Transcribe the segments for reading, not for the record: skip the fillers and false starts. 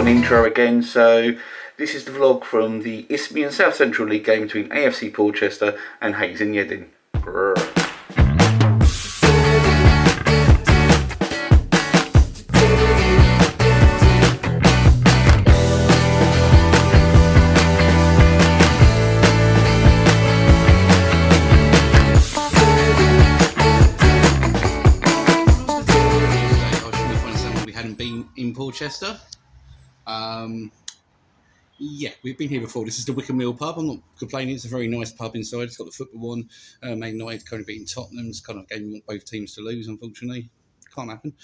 intro again. So this is the vlog from the Isthmian South Central League game between AFC Portchester and Hayes and Yeading. In Portchester. Yeah, we've been here before. This is the Wickham Wheel pub. I'm not complaining. It's a very nice pub inside. It's got the football on. Man United currently beating Tottenham. It's kind of a game we want both teams to lose, unfortunately. Can't happen.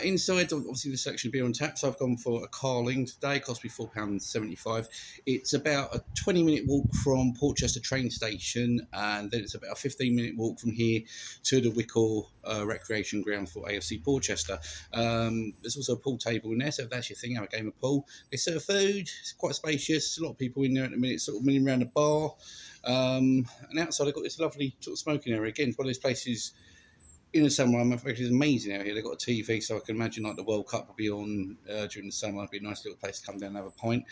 Inside, obviously, the selection of beer on tap. So I've gone for a Carling today. It cost me £4.75. It's about a 20-minute walk from Portchester train station, and then it's about a 15-minute walk from here to the Wicor recreation ground for AFC Portchester. There's also a pool table in there, so if that's your thing, have a game of pool. They serve food. It's quite spacious. A lot of people in there at the minute, sort of milling around the bar. And outside, I've got this lovely sort of smoking area. Again, it's one of those places. In the summer, I'm afraid it's amazing out here. They've got a TV, so I can imagine like the World Cup will be on during the summer. It'd be a nice little place to come down and have a pint.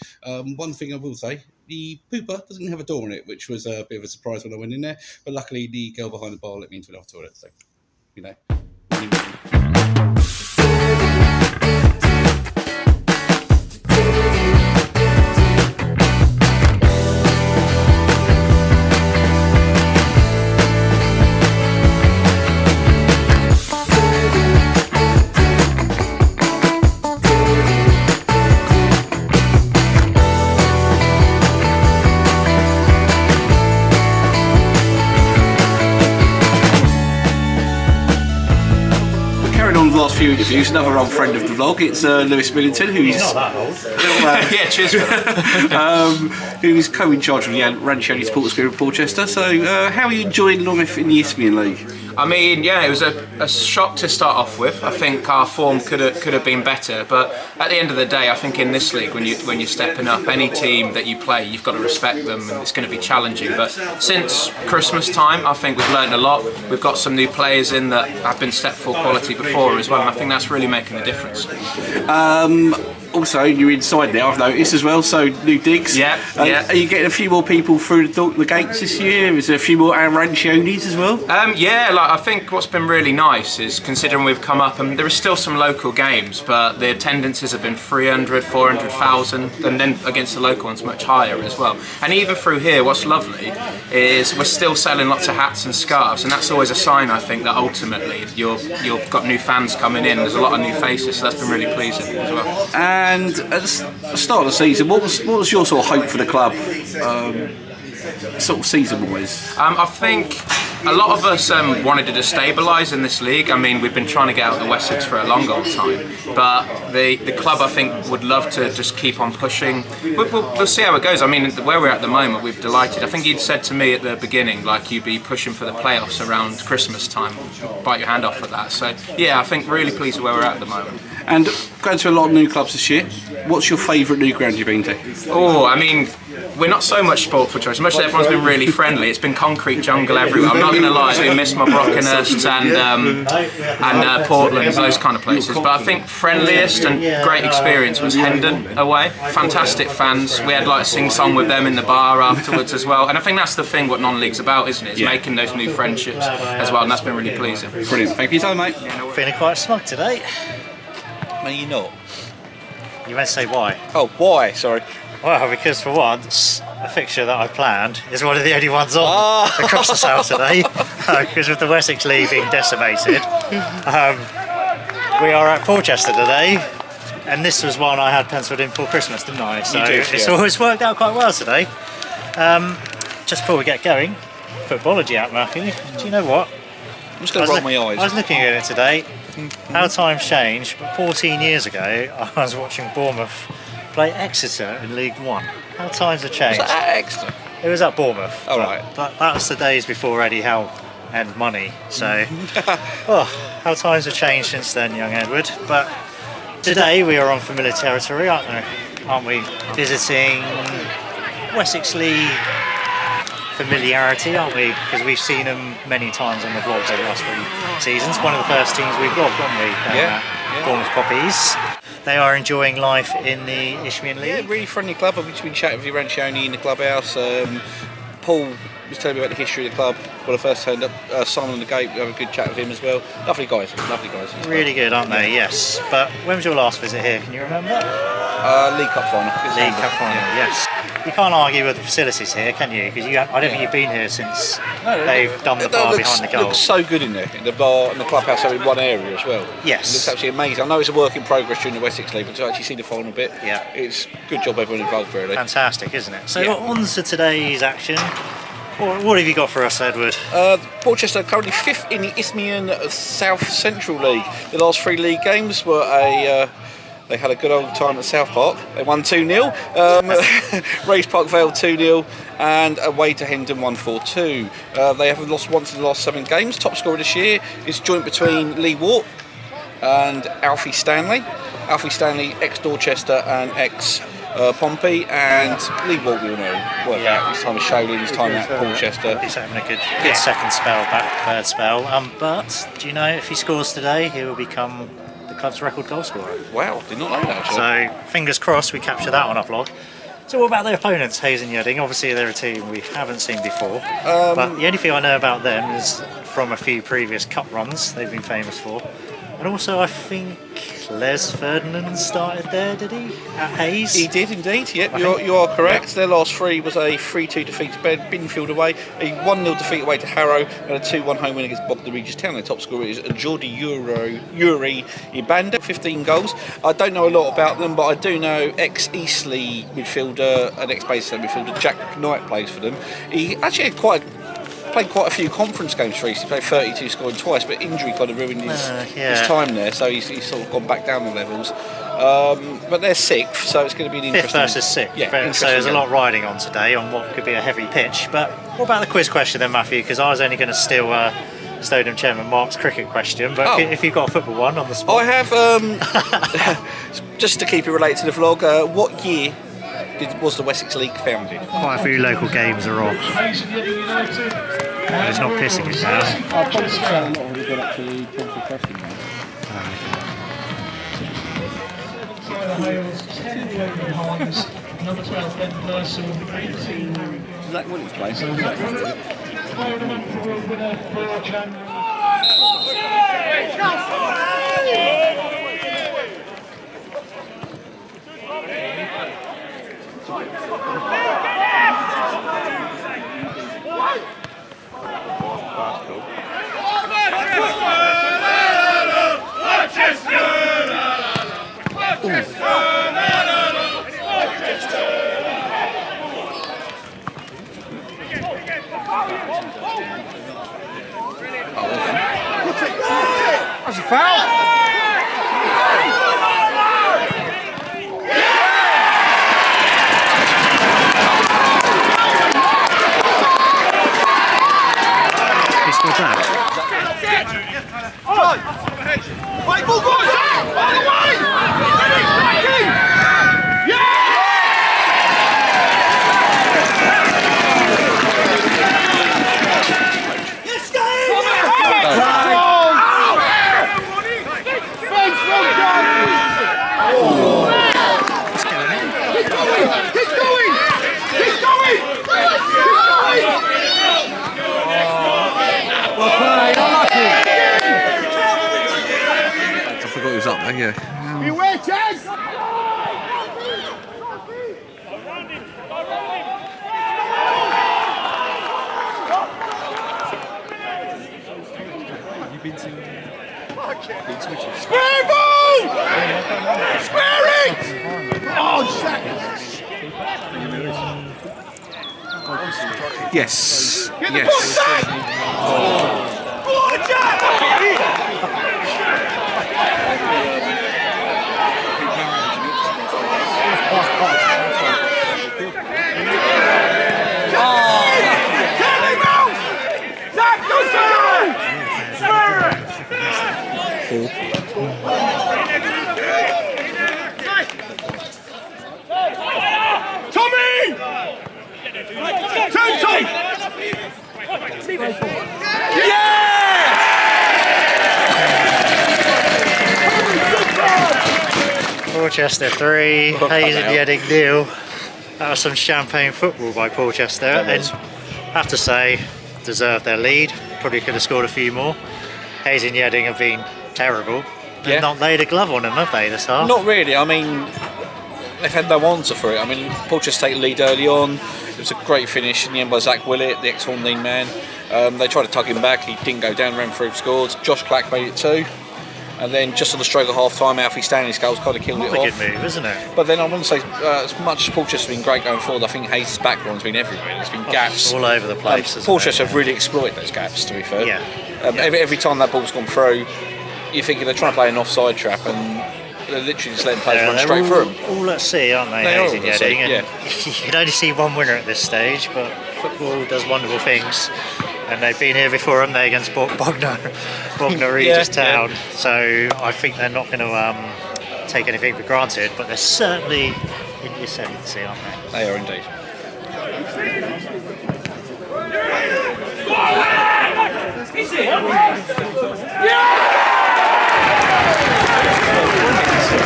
One thing I will say, the pooper doesn't have a door on it, which was a bit of a surprise when I went in there. But luckily, the girl behind the bar let me into the toilet, so, you know. The last few interviews, another old friend of the vlog. It's Lewis Millington, who's not that old. Yeah, cheers. Who's co-in charge of the Ranchioni Supporters Group of Portchester. So, how are you enjoying life in the Isthmian League? I mean, yeah, it was a shock to start off with. I think our form could have been better, but at the end of the day, I think in this league, when you're stepping up, any team that you play, you've got to respect them, and it's going to be challenging. But since Christmas time, I think we've learned a lot. We've got some new players in that have been step full quality before as well, and I think that's really making the difference. Also, you're inside now, I've noticed as well, so new digs. Yeah, yeah. Are you getting a few more people through the gates this year? Is there a few more Ranchionis as well? Yeah, like I think what's been really nice is, considering we've come up and there are still some local games, but the attendances have been 300, 400,000, and then against the local ones much higher as well. And even through here, what's lovely is we're still selling lots of hats and scarves, and that's always a sign, I think, that ultimately you've got new fans coming in. There's a lot of new faces, so that's been really pleasing as well. And at the start of the season, what was your sort of hope for the club, sort of season-wise? I think a lot of us wanted to stabilise in this league. I mean, we've been trying to get out of the Wessex for a long old time, but the club, I think, would love to just keep on pushing. We'll see how it goes. I mean, where we're at the moment, we're delighted. I think you'd said to me at the beginning, like, you'd be pushing for the playoffs around Christmas time. Bite your hand off at that. So, yeah, I think really pleased with where we're at the moment. And going to a lot of new clubs this year, what's your favourite new ground you've been to? Oh, I mean, we're not so much sport for choice. Much as everyone's been really friendly, it's been concrete jungle everywhere. I'm not going to lie, we missed my Brockenhurst and Portland, those kind of places. But I think friendliest and great experience was Hendon away. Fantastic fans. We had like a sing-song with them in the bar afterwards as well. And I think that's the thing what non-league's about, isn't it? It's making those new friendships as well, and that's been really pleasing. Brilliant. Thank you so much, mate. Feeling quite smug today. No, you're not. You meant to say why? Oh, why? Sorry. Well, because for once, a fixture that I planned is one of the only ones on across the south today. Because with the Wessex League being decimated, we are at Portchester today, and this was one I had penciled in for Christmas, didn't I? So it's always worked out quite well today. Just before we get going, footballogy out, Matthew. Do you know what? I'm just going to roll my eyes. I was looking at it today. How times change, but 14 years ago I was watching Bournemouth play Exeter in League One. How times have changed. Was that at Exeter? It was at Bournemouth. Oh, right. That was the days before Eddie Howe and money. So, how times have changed since then, young Edward. But today we are on familiar territory, aren't we? Visiting Wessex League familiarity, aren't we? Because we've seen them many times on the vlogs over the last 3 seasons. One of the first teams we vlogged, weren't we? Bournemouth Poppies. They are enjoying life in the Isthmian League. Yeah, really friendly club. I've just been chatting with Rancioni in the clubhouse. Paul was telling me about the history of the club when I first turned up. Simon on the gate, we have a good chat with him as well. Lovely guys. Really good, aren't they? Yes. But when was your last visit here? Can you remember? League Cup final. League Cup final, yes. You can't argue with the facilities here, can you? Because I don't think you've been here since they've done the bar behind the goal. It looks so good in there. The bar and the clubhouse are in one area as well. Yes. It looks absolutely amazing. I know it's a work in progress during the Wessex League, but to actually see the final bit, it's good job everyone involved, really. Fantastic, isn't it? So on to today's action. What have you got for us, Edward? Portchester are currently 5th in the Isthmian South Central League. The last 3 league games were they had a good old time at South Park. They won 2-0. Race Park Vale 2-0 and away to Hendon 1-4-2. They haven't lost once in the last 7 games. Top scorer this year is joint between Lee Wart and Alfie Stanley. Alfie Stanley, ex-Dorchester and ex-Pompey, and Lee Wart we all know work out his time at Sholing, his time at Portchester. He's having a good second spell, third spell. But do you know if he scores today, he will become the club's record goal scorer? Wow, did not know that actually. So fingers crossed we capture that on our vlog. So what about their opponents, Hayes and Yeading? Obviously they're a team we haven't seen before, but the only thing I know about them is from a few previous cup runs they've been famous for. And also I think Les Ferdinand started there, did he? At Hayes? He did indeed, yep, you are correct. Their last 3 was a 3-2 defeat to Binfield away, a 1-0 defeat away to Harrow, and a 2-1 home win against Bog the Regis Town. Their top scorer is Jordi Yuri Ibanda, 15 goals. I don't know a lot about them, but I do know ex-Eastleigh midfielder and ex-Bayside midfielder Jack Knight plays for them. He actually had played quite a few conference games for East. He played 32, scoring twice, but injury kind of ruined his time there, so he's sort of gone back down the levels. But they're 6th, so it's going to be an interesting... 5th versus 6th, so there's a lot riding on today on what could be a heavy pitch. But what about the quiz question then, Matthew? Because I was only going to steal Stodham Chairman Mark's cricket question, but if you've got a football one on the spot... I have, just to keep it related to the vlog, what year was the Wessex League founded? Quite a few local games are off. It's not pissing it down. I'll probably say a lot already got up to the Portchy question now. Number 12, Ben Purcell. Zach Williams playing. That's a foul! He scored that. I forgot he was up there, yeah. You win, Chaz! Square ball! Square it! Oh, shit! Yes. Get the ball back! Yeah! Portchester 3, Hayes and Yeading 0. That was some champagne football by Portchester, and I have to say, deserved their lead. Probably could have scored a few more. Hayes and Yeading have been terrible. They've not laid a glove on them, have they, this half? Not really. I mean, they've had no answer for it. I mean, Portchester take the lead early on. It was a great finish in the end by Zach Willett, the ex-Horndean man. They tried to tug him back. He didn't go down, ran through, scored. Josh Clack made it 2. And then just on the stroke of half time, Alfie Stanley's goals kind of killed it off. That's a good move, isn't it? But then I want to say, as much as Portchester's been great going forward, I think Hayes' backline's been everywhere. There's been gaps all over the place. Portchester have really exploited those gaps, to be fair. Yeah. Every time that ball's gone through, you're thinking they're trying to play an offside trap, and they're literally just letting players run straight through them. All at sea, aren't they? They are Hayes and all at sea, Yeading, and you can only see one winner at this stage, but football does wonderful things. And they've been here before, haven't they, against Bognor Regis Town. So I think they're not going to take anything for granted, but they're certainly in the ascendancy, aren't they? They are indeed.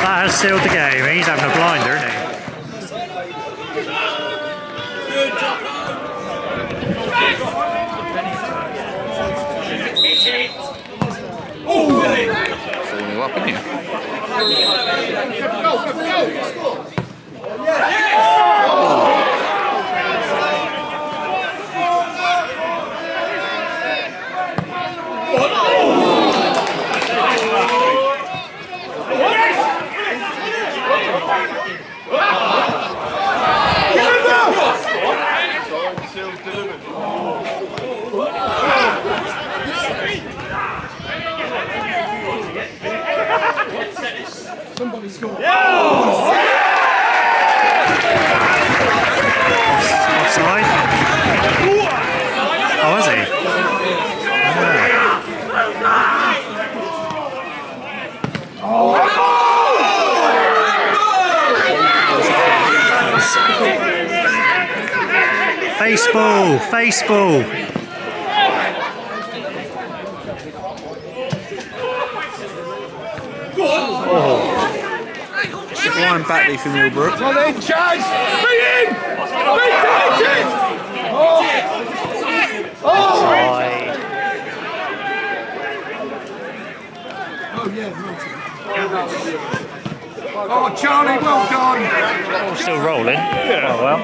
That has sealed the game. He's having a blinder, isn't he? Falling up, isn't he? Somebody scored. Offside? Oh, is he? Face ball, face ball. Ryan Batley from Millbrook. Well then, Chaz! Be in! Be connected! Oh yeah, oh, Charlie, well done! Oh, still rolling. Yeah. Oh well.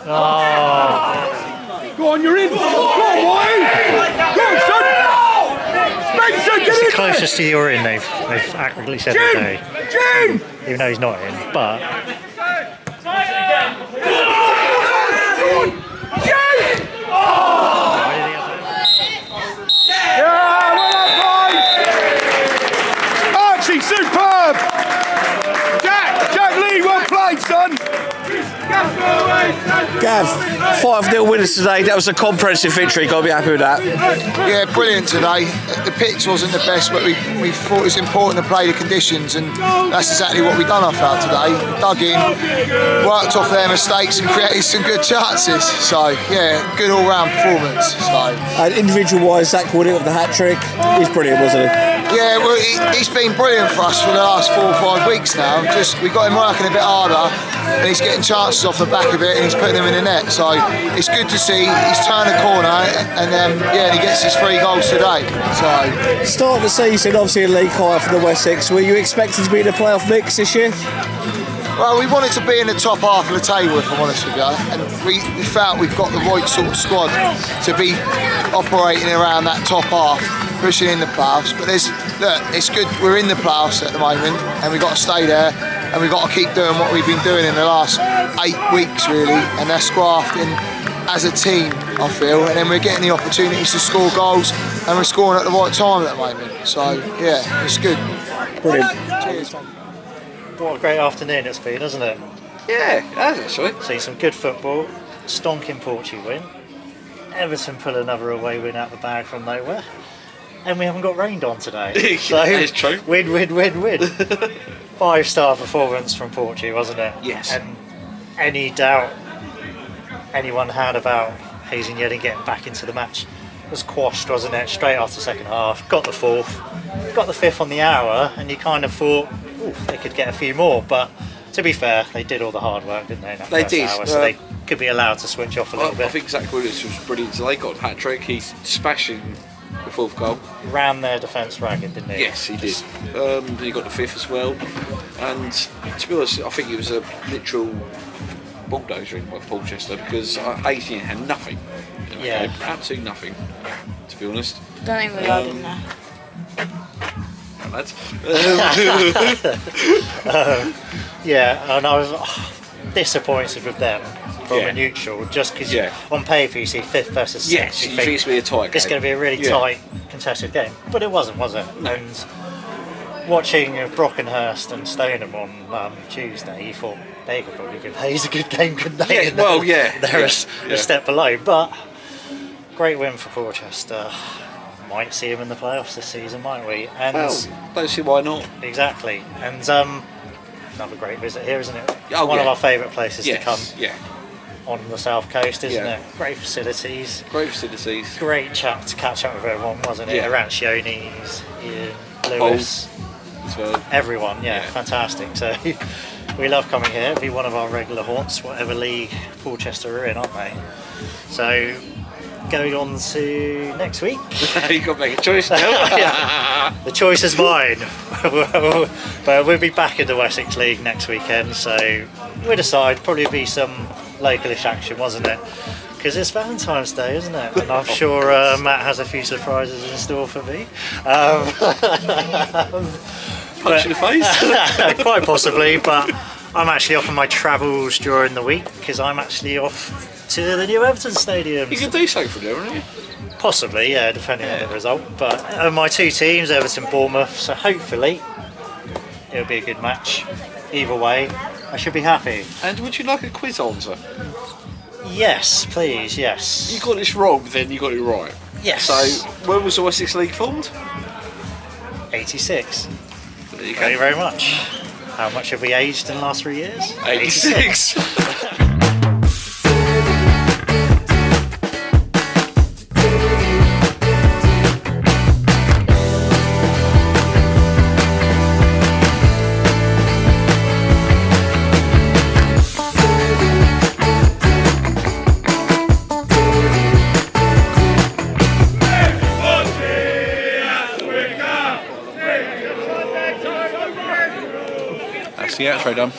Oh. Go on, you're in! Go on, Wayne! Go on, son! Spencer, get It's in the closest to you're in they've accurately said today. Jim! Even though he's not in, but Yeah, well done, boys! Archie, superb! Jack Lee, well played, son! Gav, 5-0 winners today. That was a comprehensive victory. Got to be happy with that. Yeah, brilliant today. The pitch wasn't the best, but we thought it was important to play the conditions, and that's exactly what we done. I felt today. Dug in, worked off their mistakes, and created some good chances. So yeah, good all-round performance. So Individual-wise, Zach Woodett with the hat-trick. He's brilliant, wasn't he? yeah, well, he's been brilliant for us for the last 4 or 5 weeks now. Just we got him working a bit harder, and he's getting chances off the back of it, and he's putting them in the net. So it's good to see he's turned the corner, and yeah, he gets his 3 goals today. So Start of the season, obviously a league higher for the Wessex. Were you expected to be in the playoff mix this year? well, we wanted to be in the top half of the table, if I'm honest with you, and we felt we've got the right sort of squad to be operating around that top half, pushing in the playoffs. But it's good. We're in the playoffs at the moment, and we've got to stay there, and we've got to keep doing what we've been doing in the last 8 weeks, really, and that's grafting as a team, I feel, and then we're getting the opportunities to score goals, and we're scoring at the right time at the moment. So yeah, it's good. Brilliant. Cheers. what a great afternoon it's been, hasn't it? Yeah, it has actually. Seen some good football, stonking Portchy win, Everton pull another away win out the bag from nowhere, and we haven't got rained on today. So that is true. Win. 5-star performance from Portchy, wasn't it? Yes. And any doubt anyone had about Hayes and Yeading getting back into the match was quashed, wasn't it? Straight after the second half. Got the fourth, got the fifth on the hour, and you kind of thought, ooh, they could get a few more. But to be fair, they did all the hard work, didn't they? In that They first did. hour, so they could be allowed to switch off a little I bit. think Zach Williams was brilliant. So they got a hat trick. He's smashing the fourth goal. Ran their defence ragged, didn't he? Yes, he did. He got the fifth as well. And to be honest, I think it was a literal bulldozer in by Portchester because Hayes Yeading had nothing. Yeah. Absolutely nothing, to be honest. Don't think we're allowed in there. Right, lads. Yeah, and I was disappointed with them from Yeah. a neutral, just because Yeah. on paper you see fifth versus sixth. Yes, you think it's going to be a tight game. It's going to be a really Yeah. tight, contested game, but it wasn't, was it? No. And watching Brockenhurst and Stoneham on Tuesday, you thought they could probably give Hayes a good game, couldn't they? Yeah, well, yeah. They're Yeah. a step below, but great win for Portchester. Might see him in the playoffs this season, might we? And Well, don't see why not. exactly. And another great visit here, isn't it? Oh, One of yeah. our favourite places Yes, to come yeah. on the south coast, isn't Yeah. it? Great facilities. Great facilities. Great chat to catch up with everyone, wasn't it? Yeah. Arancioni's, Ian, Lewis, As well. everyone. Yeah, Yeah. fantastic. So we love coming here. It'll be one of our regular haunts, whatever league Portchester are in, aren't they? So going on to next week. You've got to make a choice now. Yeah. The choice is mine. But we'll be back in the Wessex League next weekend, so we decide probably be some localish action, wasn't it? Because it's Valentine's Day, isn't it? And I'm sure Matt has a few surprises in store for me. Punch in the face. Quite possibly, but I'm actually off on my travels during the week because I'm actually off to the new Everton Stadium. You can do something for them, aren't you? Possibly, yeah, depending on the result. But my two teams, Everton, Bournemouth, so hopefully it'll be a good match. Either way, I should be happy. And would you like a quiz answer? Yes, please, yes. You got this wrong, then you got it right. Yes. So, when was the Wessex League formed? 86. There you Thank you go. very much. How much have we aged in the last 3 years? 86. That's the outro done.